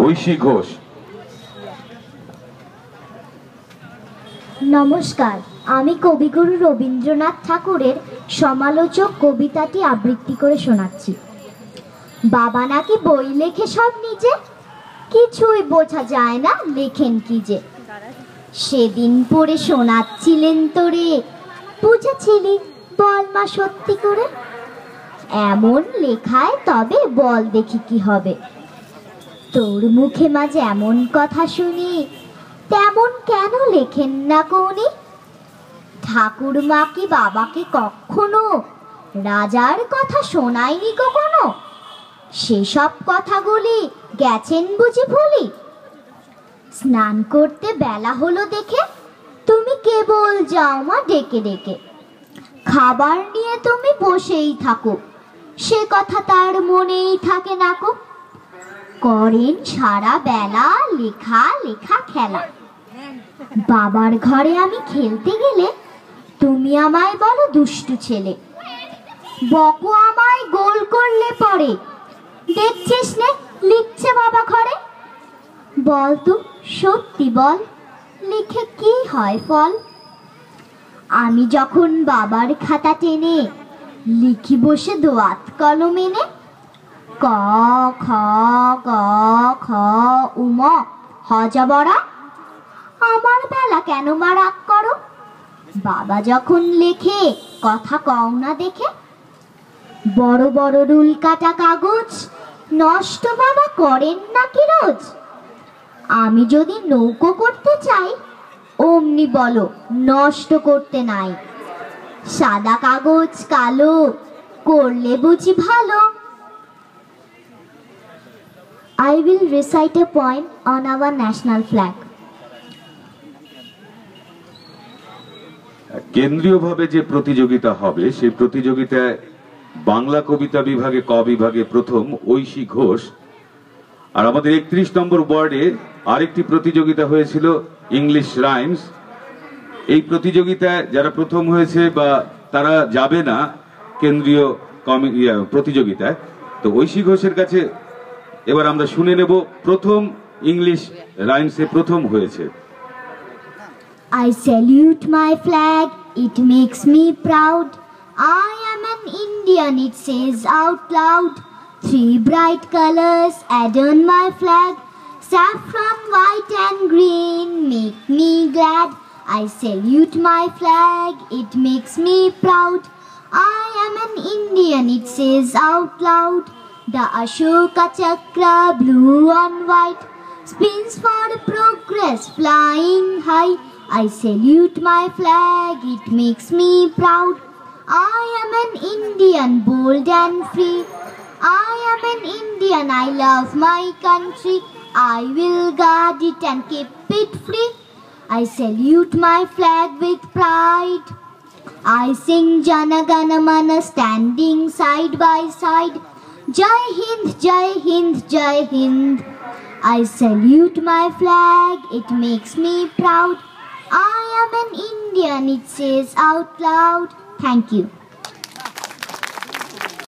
ঐশী ঘোষ। নমস্কার, আমি কবিগুরু রবীন্দ্রনাথ ঠাকুরের সমালোচক কবিতাটি আবৃত্তি করে শোনাচ্ছি। বাবা নাকি বই লেখে সব নিজে, কিছুই বোঝা যায় না লেখেন কি যে। সেদিন পড়ে শোনাচ্ছিলেন তোরে, বুঝেছিলি বল মা সত্যি করে? এমন লেখায় তবে বল দেখি কি হবে। তোর মুখে মা যেমন কথা শুনি, তেমন কেন লেখেন না কোনি? ঠাকুর মা কি বাবাকে কখনো রাজার কথা শোনায়নি কখনো? সেসব কথাগুলি গেছেন বুঝি ভুলি? স্নান করতে বেলা হলো দেখে তুমি কেবল যাও মা ডেকে ডেকে। খাবার নিয়ে তুমি বসেই থাকো, সে কথা তার মনেই থাকে না কো। করেন সারা বেলা লেখা লেখা খেলা। বাবার ঘরে আমি খেলতে গেলে তুমি আমায় বলো দুষ্টু ছেলে। বকো আমায় গোল করলে পরে, দেখছিস নে লিখছে বাবা ঘরে। বল তো সত্যি বল, লিখে কি হয় ফল? আমি যখন বাবার খাতা টেনে লিখি বসে দোয়াত কলম এনে, ক খ গ খ উম হজবরা, আমার বেলা কেন মা রাগ করো? বাবা যখন লেখে কথা কও না দেখে। বড় বড় রুল কাটা কাগজ নষ্ট বাবা করেন নাকি রোজ? আমি যদি নৌকো করতে চাই, অমনি বলো নষ্ট করতে নাই। সাদা কাগজ কালো করলে বুঝি ভালো। I will recite a poem on our national flag. কেন্দ্রীয়ভাবে যে প্রতিযোগিতা হবে সেই প্রতিযোগিতায় বাংলা কবিতা বিভাগে ক বিভাগে প্রথম ঐশী ঘোষ, আর আমাদের 31 নম্বর ওয়ার্ডে আরেকটি প্রতিযোগিতা হয়েছিল ইংলিশ রাইমস। এই প্রতিযোগিতায় যারা প্রথম হয়েছে বা তারা যাবে না কেন্দ্রীয় প্রতিযোগিতায়, তো ঐশী ঘোষের কাছে এবার আমরা শুনে নেব প্রথম ইংলিশ রাইমসে প্রথম হয়েছে। I salute my flag, it makes me proud. I am an Indian, it says out loud. 3 bright colors adorn my flag. Saffron, white and green make me glad. I salute my flag, it makes me proud. I am an Indian, it says out loud. The Ashoka Chakra, blue and white, spins for progress flying high. I salute my flag, it makes me proud. I am an Indian, bold and free. I am an Indian, I love my country. I will guard it and keep it free. I salute my flag with pride. I sing Jana Gana Mana standing side by side. Jai Hind, Jai Hind, Jai Hind. I salute my flag, it makes me proud. I am an Indian, it says out loud. Thank you.